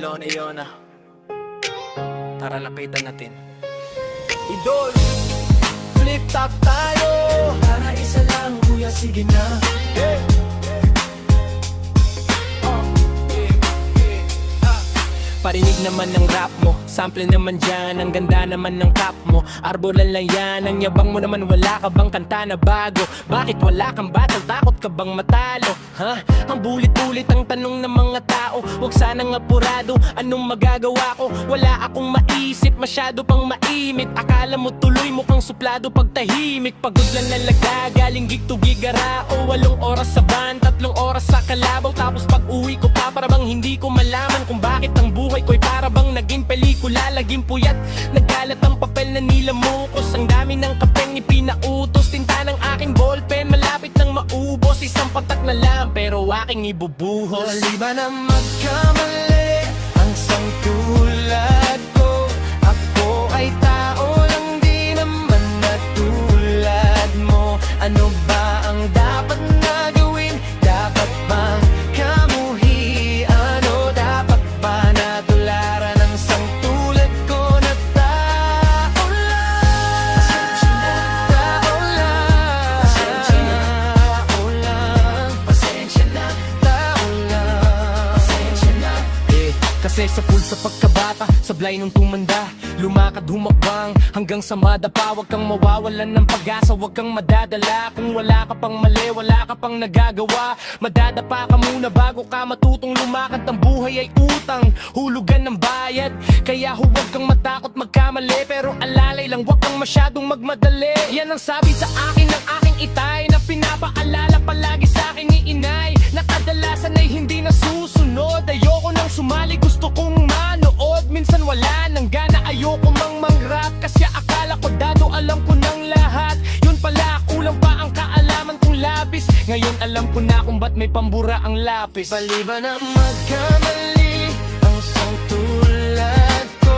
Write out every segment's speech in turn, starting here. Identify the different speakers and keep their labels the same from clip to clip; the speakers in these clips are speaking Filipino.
Speaker 1: Lonnie Yona. Tara lapitan natin.
Speaker 2: Idol, flip top tayo. Para isa lang kuya, sige na. Hey.
Speaker 3: Parinig naman ng rap mo, sample naman dyan, ang ganda naman ng cap mo. Arbolan lang yan, ang yabang mo naman, wala ka bang kanta na bago? Bakit wala kang battle, takot ka bang matalo? Ha? Ang bulit-bulit ang tanong ng mga tao, huwag sanang apurado, anong magagawa ko? Wala akong maisip, masyado pang maimit. Akala mo tuloy mukhang suplado pag tahimik. Pagod lang nalaga, galing gig to gigarao. 8 oras sa van, 3 oras sa kalabaw. Tapos pag uwi ko pa, para bang hindi ko malaman kung bakit ang buhay ko'y para bang naging pelikula. Laging puyat, nagkalat ang papel na nilamukos. Ang dami ng kapeng ipinautos, tinta ng aking ballpen malapit nang maubos. Isang patak na lang pero aking ibubuhos.
Speaker 2: Wali ba na magkamali ang sangtulad ko? Ako ay tao lang, di naman natulad mo. Ano ba ang dapat na gawin? Dapat bang kamuhi? Ano dapat ba natularan ang sangtulad ko na tao lang? Tao lang. Tao lang. Pasensya na. Tao lang. Pasensya na.
Speaker 3: Kasi sa pulsa pagkabata, sablay nung tumanda, lumakad humakbang hanggang sa madapa. Huwag kang mawawalan ng pag-asa, huwag kang madadala. Kung wala ka pang mali, wala ka pang nagagawa. Madadapa ka muna bago ka matutong lumakad. Ang buhay ay utang, hulugan ng bayad. Kaya huwag kang matakot magkamali, pero alalay lang, huwag kang masyadong magmadali. Yan ang sabi sa akin ng aking itay, na pinapaalala palagi sa akin ni inay, na kadalasan ay hindi nasusunod. Ayoko nang sumali, gusto kong manood. Minsan wala nang gana, ayoko mang mangrap, kasi akala ko dado alam ko ng lahat. Yun pala, kulang pa ang kaalaman kong labis. Ngayon alam ko na kung ba't may pambura ang lapis.
Speaker 2: Bali ba na magkamali ang sangtulad ko?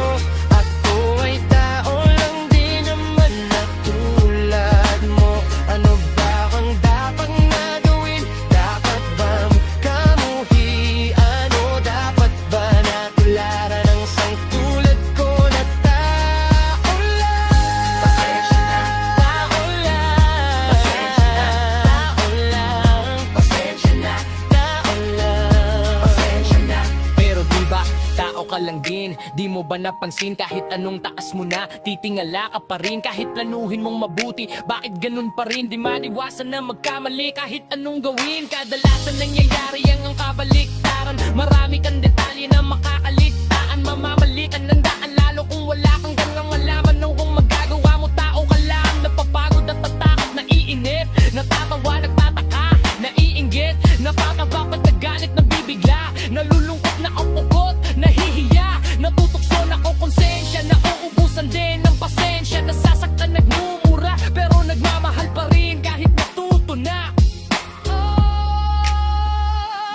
Speaker 2: Ako ay tao lang, di naman natulad mo. Ano ba ang dapat na gawin? Dapat bang kamuhi? Ano dapat ba natularan ang sangtulad ko na tao lang? Pasensya na. Tao lang. Pasensya na. Tao lang. Pasensya na. Tao lang. Pasensya na.
Speaker 3: Pero diba, tao ka lang din. Di mo ba napansin kahit anong taas mo na, titingala ka pa rin kahit planuhin mong mabuti. Bakit ganun pa rin? Di maiwasan na magkamali kahit anong gawin. Kadalasan nangyayari ang kabaliktaran. Marami kang detalye na makakaligtaan. Mamamalikan ng daan lalo kung wala kang gangang malaman ng kung magagawa mo. Tao ka lang, napapagod at tatakot, naiinip, natatawa, nagtataka, naiinggit, napakabapag, nagalit, nabibigla, nalulungkot, naupukot, nahihiya, natutokso, nakokonsensya, nauubusan din ng pasensya, nasasaktan, nagmumura, pero nagmamahal pa rin kahit natuto na.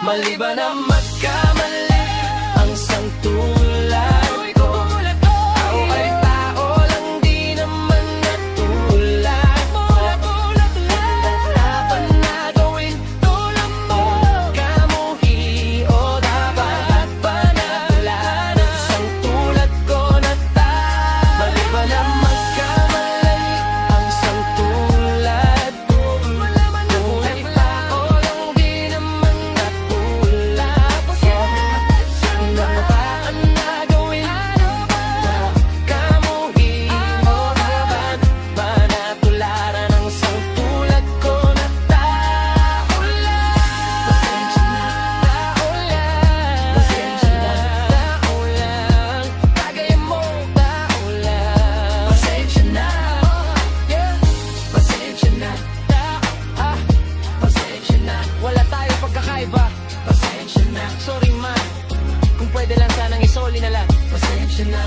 Speaker 2: Mali ba na magkamali ang sangtulad ko? Ako ay tao lang, di naman natulad mo. Dapat na gawin tulad mo, kamuhi o dapat ba natularan ang sangtulad ko na tao? Mali ba na magkamali ang sangtulad ko? Ako ay tao lang, di naman natulad mo. Ano ba ang nagawin? Kamuhi o dapat ba natularan ang sangtulad ko na tao lang? Pasensya na. Tao lang. Pasensya na. Tao lang. Kagaya mo, tao lang. Pasensya na. Yeah. Pasensya na. Pasensya na.
Speaker 3: Wala tayong pagkakaiba,
Speaker 2: Pasensya na.
Speaker 3: sorry man, kung pwede lang sanang isoli na lang.
Speaker 2: Pasensya na.